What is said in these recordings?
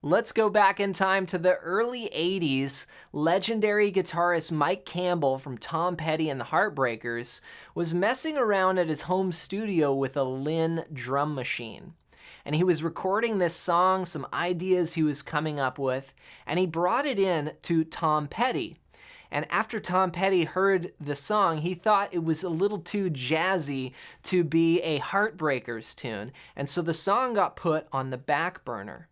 Let's go back in time to the early 80s. Legendary guitarist Mike Campbell from Tom Petty and the Heartbreakers was messing around at his home studio with a Linn drum machine. And he was recording this song, some ideas he was coming up with, and he brought it in to Tom Petty. And after Tom Petty heard the song, he thought it was a little too jazzy to be a Heartbreakers tune, and so the song got put on the back burner.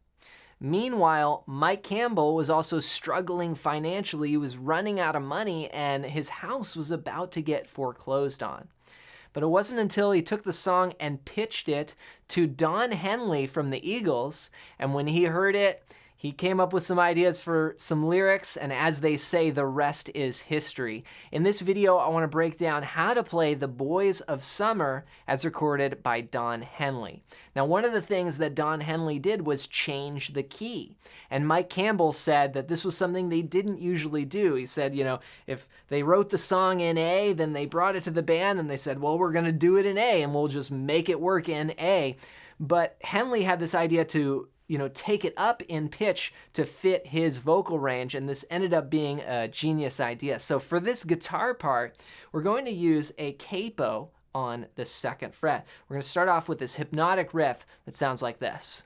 Meanwhile, Mike Campbell was also struggling financially. He was running out of money and his house was about to get foreclosed on. But it wasn't until he took the song and pitched it to Don Henley from the Eagles, and when he heard it, he came up with some ideas for some lyrics, and as they say, the rest is history. In this video, I want to break down how to play The Boys of Summer as recorded by Don Henley. Now, one of the things that Don Henley did was change the key. And Mike Campbell said that this was something they didn't usually do. He said, if they wrote the song in A, then they brought it to the band and they said, well, we're going to do it in A and we'll just make it work in A. But Henley had this idea to take it up in pitch to fit his vocal range, and this ended up being a genius idea. So for this guitar part, we're going to use a capo on the 2nd fret. We're going to start off with this hypnotic riff that sounds like this.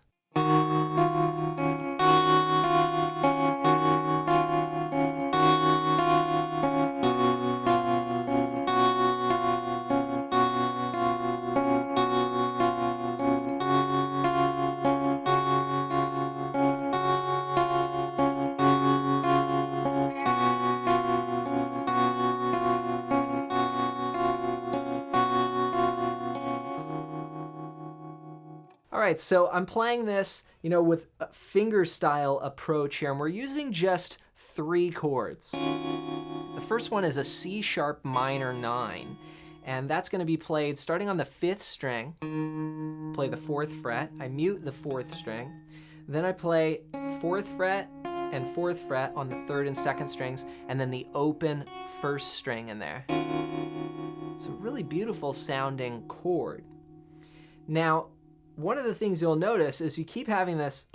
All right, so I'm playing this, with a finger style approach here, and we're using just 3 chords. The first one is a C sharp minor 9, and that's going to be played starting on the 5th string. Play the 4th fret. I mute the 4th string. Then I play 4th fret and 4th fret on the 3rd and 2nd strings, and then the open 1st string in there. It's a really beautiful sounding chord. Now, one of the things you'll notice is you keep having this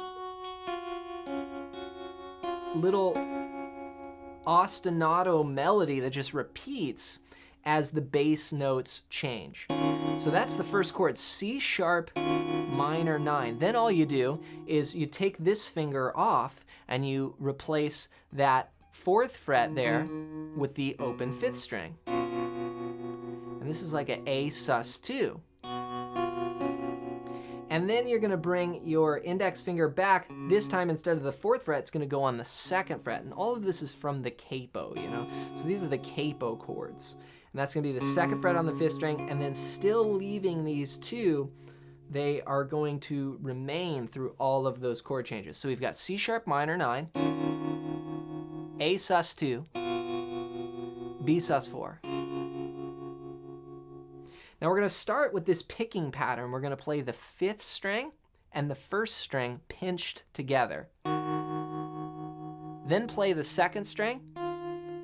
little ostinato melody that just repeats as the bass notes change. So that's the first chord, C sharp minor 9. Then all you do is you take this finger off and you replace that 4th fret there with the open 5th string. And this is like an A sus2. And then you're going to bring your index finger back. This time, instead of the 4th fret, it's going to go on the 2nd fret. And all of this is from the capo, So these are the capo chords. And that's going to be the 2nd fret on the 5th string. And then still leaving these 2, they are going to remain through all of those chord changes. So we've got C sharp minor 9, A sus2, B sus4. Now we're going to start with this picking pattern. We're going to play the 5th string and the 1st string pinched together. Then play the 2nd string,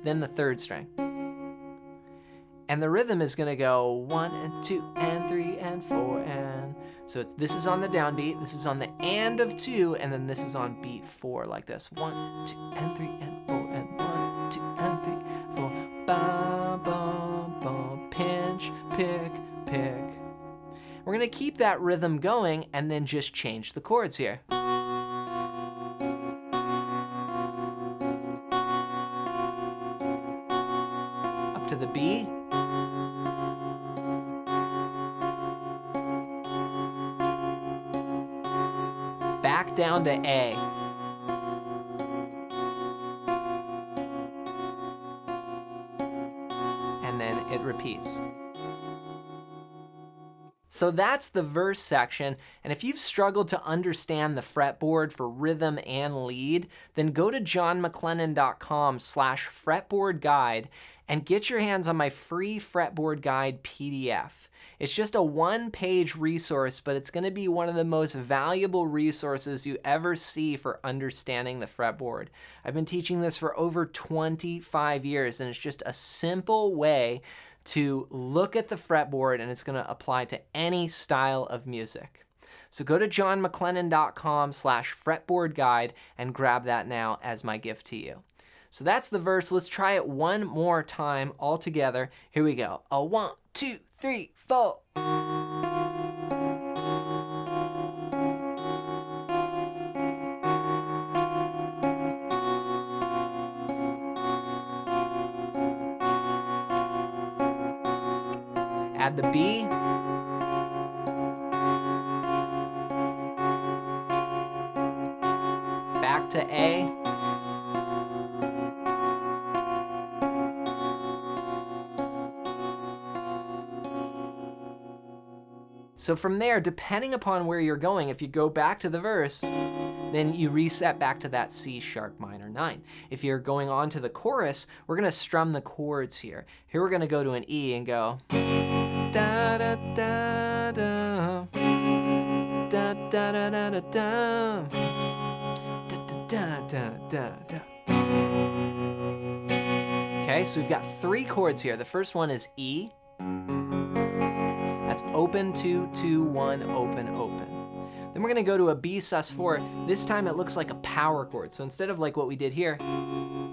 then the 3rd string. And the rhythm is going to go 1 and 2 and 3 and 4 and... So this is on the downbeat, this is on the and of 2, and then this is on beat 4 like this. 1, 2 and 3 and 4 and 1, 2 and 3, 4. Ba, ba, ba, pinch, pick, pick. We're going to keep that rhythm going and then just change the chords here. Up to the B. Back down to A. And then it repeats. So that's the verse section, and if you've struggled to understand the fretboard for rhythm and lead, then go to johnmcclennan.com/fretboard guide and get your hands on my free fretboard guide PDF. It's just a 1-page resource, but it's going to be one of the most valuable resources you ever see for understanding the fretboard. I've been teaching this for over 25 years, and it's just a simple way to look at the fretboard, and it's going to apply to any style of music. So go to johnmclennan.com/fretboard guide and grab that now as my gift to you. So that's the verse. Let's try it one more time all together. Here we go. A 1, 2, 3, 4. Add the B. Back to A. So from there, depending upon where you're going, if you go back to the verse, then you reset back to that C sharp minor 9. If you're going on to the chorus, we're gonna strum the chords here. Here we're gonna go to an E and go da da da da da da da da da da da da da da. Okay, so we've got 3 chords here. The first one is E. That's open, 2, 2, 1, open, open. Then we're gonna go to a B sus4. This time it looks like a power chord. So instead of like what we did here,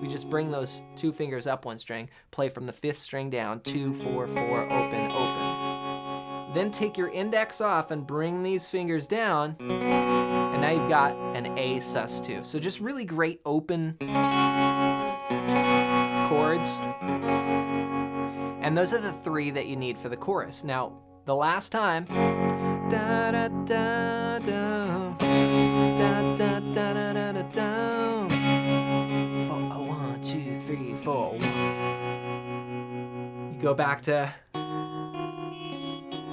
we just bring those 2 fingers up 1 string, play from the 5th string down, 2, 4, 4, open, open. Then take your index off and bring these fingers down, and now you've got an A sus2. So just really great open chords. And those are the 3 that you need for the chorus. Now, the last time, da da da da da da da da da da da. 1, 2, 3, 4. You go back to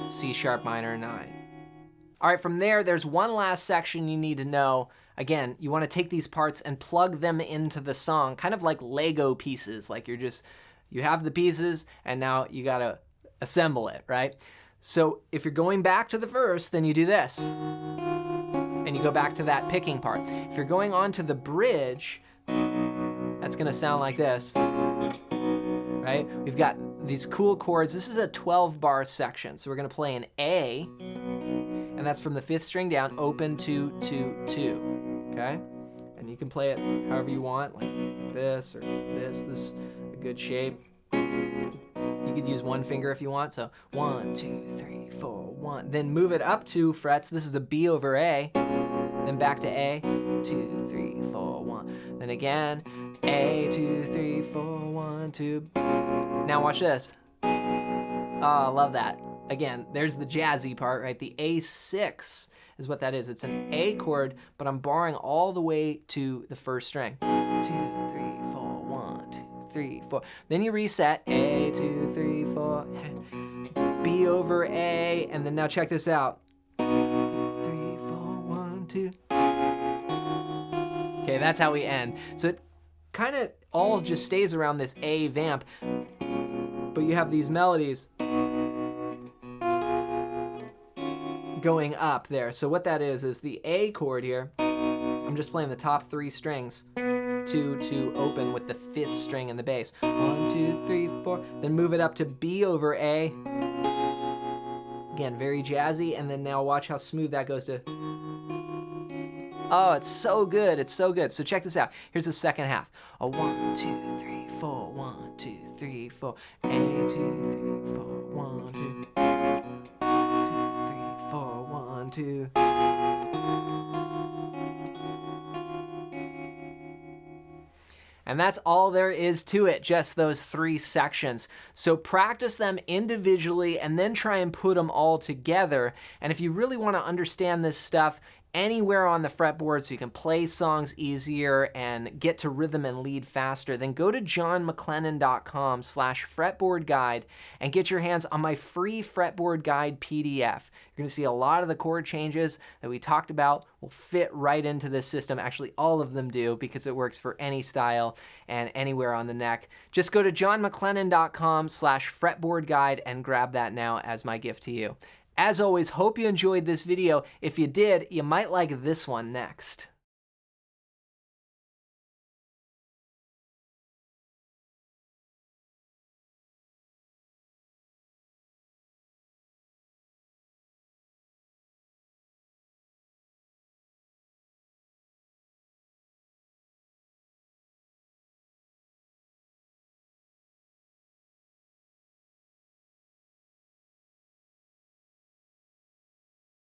C sharp minor 9. All right, from there, there's one last section you need to know. Again, you want to take these parts and plug them into the song, kind of like Lego pieces. Like you have the pieces, and now you gotta assemble it, right? So if you're going back to the verse, then you do this. And you go back to that picking part. If you're going on to the bridge, that's gonna sound like this, right? We've got these cool chords. This is a 12-bar section. So we're gonna play an A, and that's from the 5th string down, open, 2, 2, 2, okay? And you can play it however you want, like this or this. This is a good shape. You could use 1 finger if you want, so 1, 2, 3, 4, 1. Then move it up 2 frets. This is a B over A. Then back to A, 2, 3, 4, 1. Then again, A, 2, 3, 4, 1, 2. Now watch this. Oh, I love that. Again, there's the jazzy part, right? The A6 is what that is. It's an A chord, but I'm barring all the way to the 1st string. 2, 3, 4, 1, 2, 3, 4. Then you reset, A, 2, 3, 4, B over A, and then now check this out. 2, 3, 4, 1, 2. Okay, that's how we end. So it kind of all just stays around this A vamp, but you have these melodies going up there. So what that is the A chord here. I'm just playing the top 3 strings. 2, 2, open with the 5th string in the bass. 1, 2, 3, 4. Then move it up to B over A. Again, very jazzy. And then now watch how smooth that goes to. Oh, it's so good. It's so good. So check this out. Here's the second half. A 1, 2, 3, 4. 1, 2, 3, 4. A, 2, 3, 4. 1, 2. 2. And that's all there is to it, just those 3 sections. So practice them individually and then try and put them all together. And if you really want to understand this stuff anywhere on the fretboard so you can play songs easier and get to rhythm and lead faster, then go to johnmclennan.com/fretboard guide and get your hands on my free fretboard guide PDF. You're going to see a lot of the chord changes that we talked about will fit right into this system. Actually, all of them do, because it works for any style and anywhere on the neck. Just go to johnmclennan.com/fretboard guide and grab that now as my gift to you. As always, hope you enjoyed this video. If you did, you might like this one next.